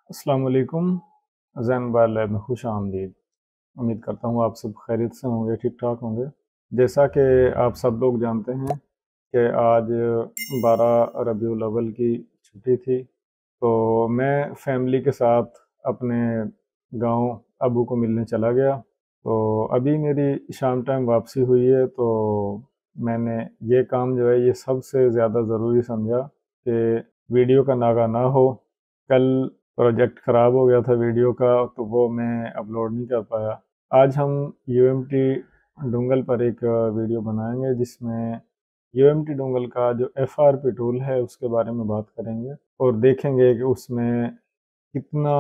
अस्सलाम वालेकुम। ज़ैन mobile lab में खुश आमदीद। उम्मीद करता हूँ आप सब खैरियत से होंगे, ठीक ठाक होंगे। जैसा कि आप सब लोग जानते हैं कि आज 12 रबीउल अव्वल की छुट्टी थी, तो मैं फैमिली के साथ अपने गांव अबू को मिलने चला गया। तो अभी मेरी शाम टाइम वापसी हुई है, तो मैंने ये काम जो है ये सबसे ज़्यादा ज़रूरी समझा कि वीडियो का नागा ना हो। कल प्रोजेक्ट ख़राब हो गया था वीडियो का, तो वो मैं अपलोड नहीं कर पाया। आज हम यूएमटी डोंगल पर एक वीडियो बनाएंगे जिसमें यूएमटी डोंगल का जो एफआरपी टूल है उसके बारे में बात करेंगे और देखेंगे कि उसमें कितना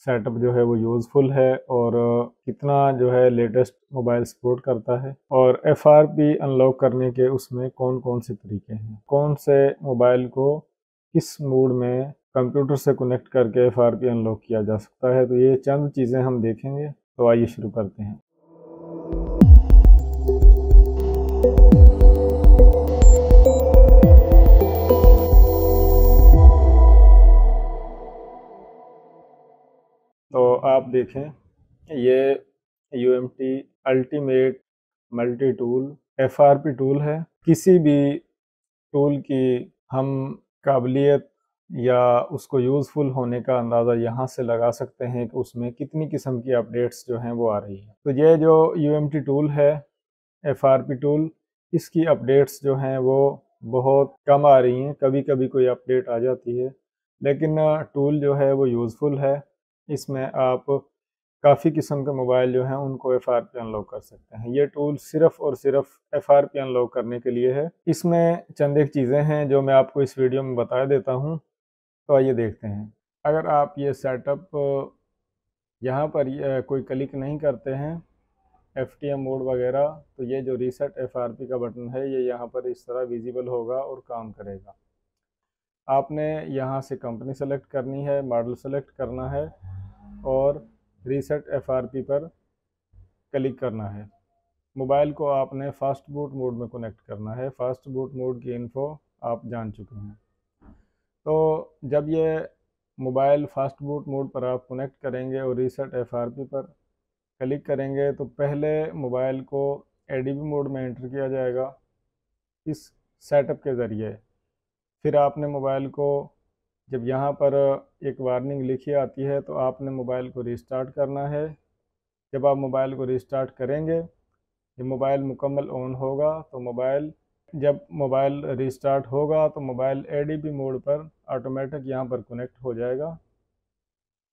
सेटअप जो है वो यूज़फुल है और कितना जो है लेटेस्ट मोबाइल सपोर्ट करता है, और एफआरपी अनलॉक करने के उसमें कौन कौन से तरीके हैं, कौन से मोबाइल को किस मोड में कंप्यूटर से कनेक्ट करके एफआरपी अनलॉक किया जा सकता है। तो ये चंद चीज़ें हम देखेंगे, तो आइए शुरू करते हैं। तो आप देखें, ये UMT ultimate multi tool FRP tool है। किसी भी टूल की हम काबिलियत या उसको यूज़फुल होने का अंदाज़ा यहाँ से लगा सकते हैं कि उसमें कितनी किस्म की अपडेट्स जो हैं वो आ रही हैं। तो ये जो यूएमटी टूल है, एफआरपी टूल, इसकी अपडेट्स जो हैं वो बहुत कम आ रही हैं। कभी कभी कोई अपडेट आ जाती है, लेकिन टूल जो है वो यूज़फुल है। इसमें आप काफ़ी किस्म के मोबाइल जो हैं उनको एफआरपी अनलॉक कर सकते हैं। ये टूल सिर्फ़ और सिर्फ एफआरपी अनलॉक करने के लिए है। इसमें चंद एक चीज़ें हैं जो मैं आपको इस वीडियो में बता देता हूँ, तो आइए देखते हैं। अगर आप ये सेटअप यहाँ पर कोई क्लिक नहीं करते हैं एफटीएम मोड वगैरह, तो ये जो रीसेट एफआरपी का बटन है ये यहाँ पर इस तरह विजिबल होगा और काम करेगा। आपने यहाँ से कंपनी सेलेक्ट करनी है, मॉडल सेलेक्ट करना है और रीसेट एफआरपी पर क्लिक करना है। मोबाइल को आपने फास्ट बूट मोड में कनेक्ट करना है। फास्ट बूट मोड की इन्फो आप जान चुके हैं। तो जब ये मोबाइल फास्ट बूट मोड पर आप कनेक्ट करेंगे और रीसेट एफआरपी पर क्लिक करेंगे, तो पहले मोबाइल को एडीबी मोड में एंटर किया जाएगा इस सेटअप के ज़रिए। फिर आपने मोबाइल को, जब यहाँ पर एक वार्निंग लिखी आती है, तो आपने मोबाइल को रिस्टार्ट करना है। जब आप मोबाइल को रिस्टार्ट करेंगे, जब मोबाइल मुकम्मल ऑन होगा, तो जब मोबाइल रिस्टार्ट होगा तो मोबाइल एडीबी मोड पर ऑटोमेटिक यहाँ पर कनेक्ट हो जाएगा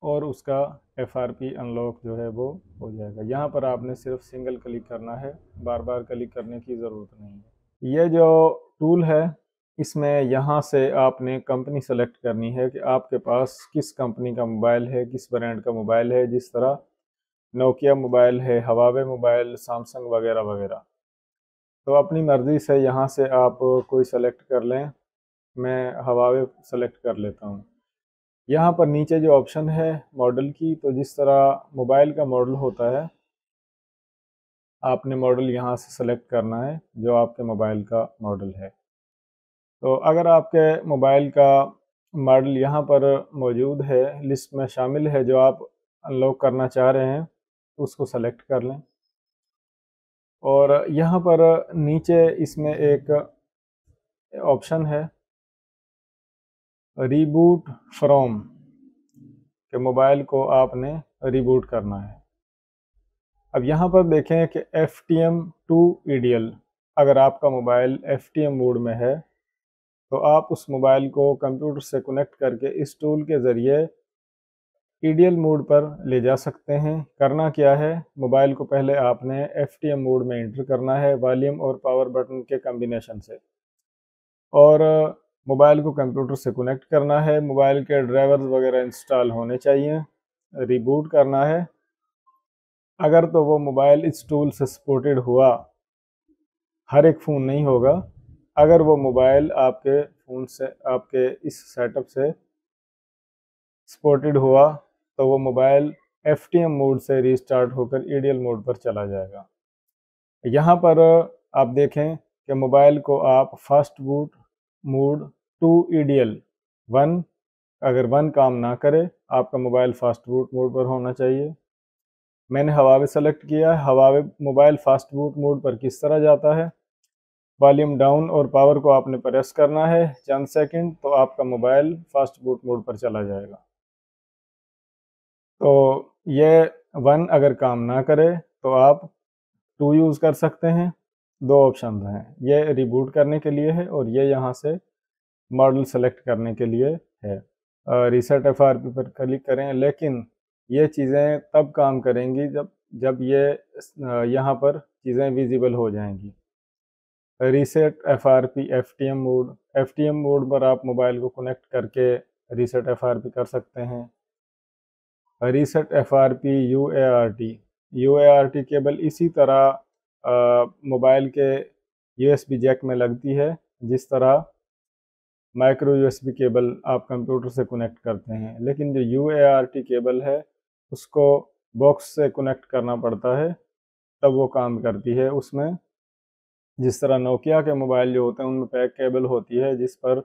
और उसका एफआरपी अनलॉक जो है वो हो जाएगा। यहाँ पर आपने सिर्फ सिंगल क्लिक करना है, बार बार क्लिक करने की ज़रूरत नहीं है। ये जो टूल है, इसमें यहाँ से आपने कंपनी सेलेक्ट करनी है कि आपके पास किस कंपनी का मोबाइल है, किस ब्रांड का मोबाइल है। जिस तरह नोकिया मोबाइल है, हवावे मोबाइल, सैमसंग वगैरह वगैरह। तो अपनी मर्ज़ी से यहाँ से आप कोई सेलेक्ट कर लें। मैं हवावे सेलेक्ट कर लेता हूँ। यहाँ पर नीचे जो ऑप्शन है मॉडल की, तो जिस तरह मोबाइल का मॉडल होता है, आपने मॉडल यहाँ से सेलेक्ट करना है जो आपके मोबाइल का मॉडल है। तो अगर आपके मोबाइल का मॉडल यहाँ पर मौजूद है, लिस्ट में शामिल है, जो आप अनलॉक करना चाह रहे हैं, तो उसको सेलेक्ट कर लें। और यहाँ पर नीचे इसमें एक ऑप्शन है रीबूट फ्रॉम, के मोबाइल को आपने रिबूट करना है। अब यहाँ पर देखें कि FTM2 EDL, अगर आपका मोबाइल FTM मोड में है, तो आप उस मोबाइल को कंप्यूटर से कनेक्ट करके इस टूल के ज़रिए EDL मोड पर ले जा सकते हैं। करना क्या है, मोबाइल को पहले आपने FTM मोड में एंटर करना है वॉल्यूम और पावर बटन के कम्बिनेशन से, और मोबाइल को कंप्यूटर से कनेक्ट करना है। मोबाइल के ड्राइवर्स वगैरह इंस्टॉल होने चाहिए। रिबूट करना है। अगर तो वो मोबाइल इस टूल से सपोर्टेड हुआ, हर एक फ़ोन नहीं होगा, अगर वो मोबाइल आपके फ़ोन से, आपके इस सेटअप से सपोर्टेड हुआ, तो वो मोबाइल FTM मोड से रीस्टार्ट होकर EDL मोड पर चला जाएगा। यहाँ पर आप देखें कि मोबाइल को आप fast boot mode to EDL 1 अगर 1 काम ना करे आपका मोबाइल फास्ट बूट मोड पर होना चाहिए। मैंने हवावे सेलेक्ट किया है। Huawei mobile fast boot mode पर किस तरह जाता है, वॉल्यूम डाउन और पावर को आपने प्रेस करना है चंद सेकंड, तो आपका मोबाइल फास्ट बूट मोड पर चला जाएगा। तो ये 1 अगर काम ना करे तो आप 2 यूज़ कर सकते हैं। 2 ऑप्शन हैं, ये रिबूट करने के लिए है और ये यहाँ से मॉडल सेलेक्ट करने के लिए है। रीसेट एफआरपी पर क्लिक करें, लेकिन ये चीज़ें तब काम करेंगी जब ये यहाँ पर चीज़ें विजिबल हो जाएंगी। रीसेट एफआरपी एफटीएम मोड पर आप मोबाइल को कनेक्ट करके रीसेट एफआरपी कर सकते हैं। रीसेट एफआरपी यूएआरटी केबल इसी तरह मोबाइल के यूएसबी जैक में लगती है, जिस तरह माइक्रो यूएसबी केबल आप कंप्यूटर से कनेक्ट करते हैं, लेकिन जो यूएआरटी केबल है उसको बॉक्स से कनेक्ट करना पड़ता है, तब वो काम करती है। उसमें जिस तरह नोकिया के मोबाइल जो होते हैं उनमें पैक केबल होती है, जिस पर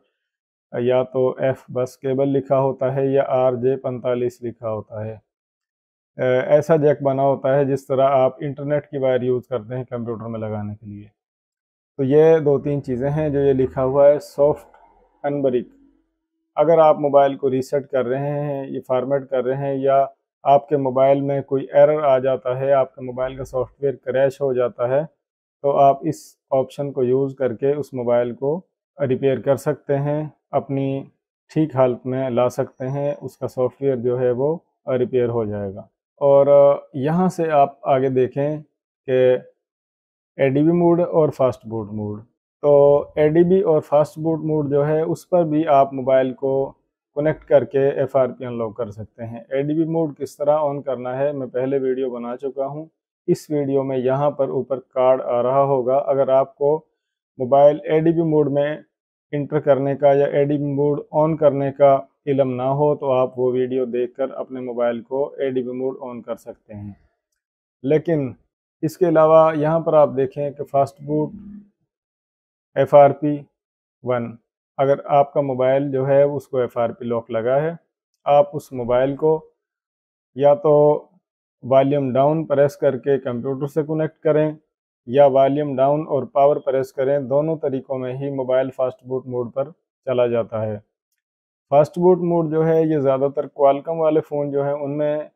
या तो एफ बस केबल लिखा होता है या RJ45 लिखा होता है। ऐसा जैक बना होता है जिस तरह आप इंटरनेट की वायर यूज़ करते हैं कंप्यूटर में लगाने के लिए। तो ये 2-3 चीज़ें हैं जो ये लिखा हुआ है सॉफ्ट अनब्रिक। अगर आप मोबाइल को रीसेट कर रहे हैं, ये फॉर्मेट कर रहे हैं, या आपके मोबाइल में कोई एरर आ जाता है, आपके मोबाइल का सॉफ्टवेयर क्रैश हो जाता है, तो आप इस ऑप्शन को यूज़ करके उस मोबाइल को रिपेयर कर सकते हैं, अपनी ठीक हालत में ला सकते हैं, उसका सॉफ्टवेयर जो है वो रिपेयर हो जाएगा। और यहाँ से आप आगे देखें कि एडीबी मोड और फास्ट बूट मोड। तो एडीबी और फास्ट बूट मोड जो है उस पर भी आप मोबाइल को कनेक्ट करके एफआरपी अनलॉक कर सकते हैं। एडीबी मोड किस तरह ऑन करना है मैं पहले वीडियो बना चुका हूँ। इस वीडियो में यहाँ पर ऊपर कार्ड आ रहा होगा। अगर आपको मोबाइल एडीबी मोड में इंटर करने का या एडीबी मोड ऑन करने का इल्म ना हो तो आप वो वीडियो देखकर अपने मोबाइल को एडीबी मोड ऑन कर सकते हैं। लेकिन इसके अलावा यहाँ पर आप देखें कि फास्ट बूट FRP 1, अगर आपका मोबाइल जो है उसको FRP लॉक लगा है, आप उस मोबाइल को या तो वॉल्यूम डाउन प्रेस करके कंप्यूटर से कनेक्ट करें या वॉल्यूम डाउन और पावर प्रेस करें। दोनों तरीक़ों में ही मोबाइल फास्ट बूट मोड पर चला जाता है। फास्ट बूट मोड जो है ये ज़्यादातर क्वालकॉम वाले फ़ोन जो हैं उनमें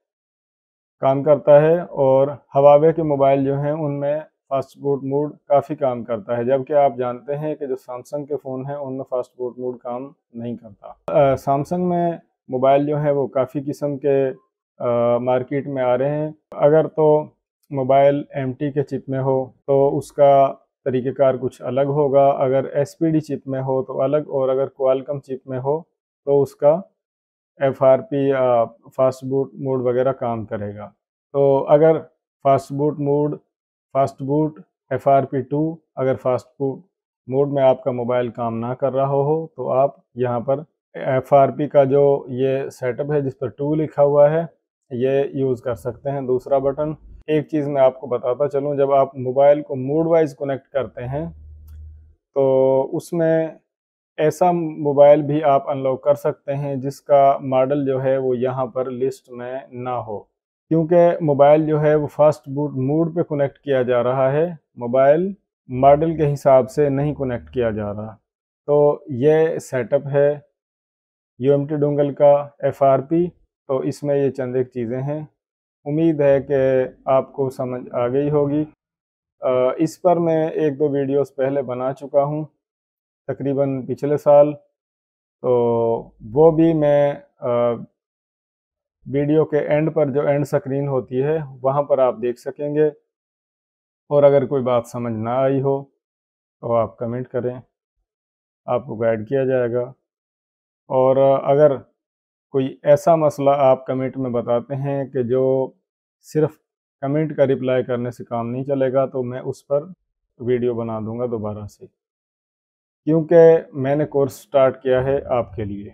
काम करता है, और हवावे के मोबाइल जो हैं उनमें फास्ट बूट मोड काफ़ी काम करता है, जबकि आप जानते हैं कि जो सैमसंग के फ़ोन हैं उनमें फास्ट बूट मोड काम नहीं करता। सैमसंग में मोबाइल जो है वो काफ़ी किस्म के मार्केट में आ रहे हैं। अगर तो मोबाइल MT के चिप में हो तो उसका तरीक़ेकार कुछ अलग होगा, अगर SPD चिप में हो तो अलग, और अगर क्वालकॉम चिप में हो तो उसका FRP या फास्ट बूट मोड वगैरह काम करेगा। तो अगर फास्ट बूट FRP 2 अगर फास्ट बूट मोड में आपका मोबाइल काम ना कर रहा हो तो आप यहाँ पर FRP का जो ये सेटअप है जिस पर 2 लिखा हुआ है ये यूज़ कर सकते हैं। दूसरा बटन, एक चीज़ मैं आपको बताता चलूँ, जब आप मोबाइल को मोड वाइज कनेक्ट करते हैं तो उसमें ऐसा मोबाइल भी आप अनलॉक कर सकते हैं जिसका मॉडल जो है वो यहाँ पर लिस्ट में ना हो, क्योंकि मोबाइल जो है वो फास्ट बूट मोड पे कनेक्ट किया जा रहा है, मोबाइल मॉडल के हिसाब से नहीं कनेक्ट किया जा रहा। तो ये सेटअप है UMT डोंगल का FRP। तो इसमें ये चंद एक चीज़ें हैं, उम्मीद है कि आपको समझ आ गई होगी। इस पर मैं 1-2 वीडियोस पहले बना चुका हूँ तकरीबन पिछले साल, तो वो भी मैं वीडियो के एंड पर जो एंड स्क्रीन होती है वहाँ पर आप देख सकेंगे। और अगर कोई बात समझ ना आई हो तो आप कमेंट करें, आपको गाइड किया जाएगा। और अगर कोई ऐसा मसला आप कमेंट में बताते हैं कि जो सिर्फ कमेंट का रिप्लाई करने से काम नहीं चलेगा तो मैं उस पर वीडियो बना दूंगा दोबारा से, क्योंकि मैंने कोर्स स्टार्ट किया है आपके लिए।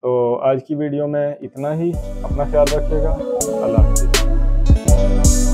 तो आज की वीडियो में इतना ही। अपना ख्याल रखिएगा। अल्लाह हाफ़िज़।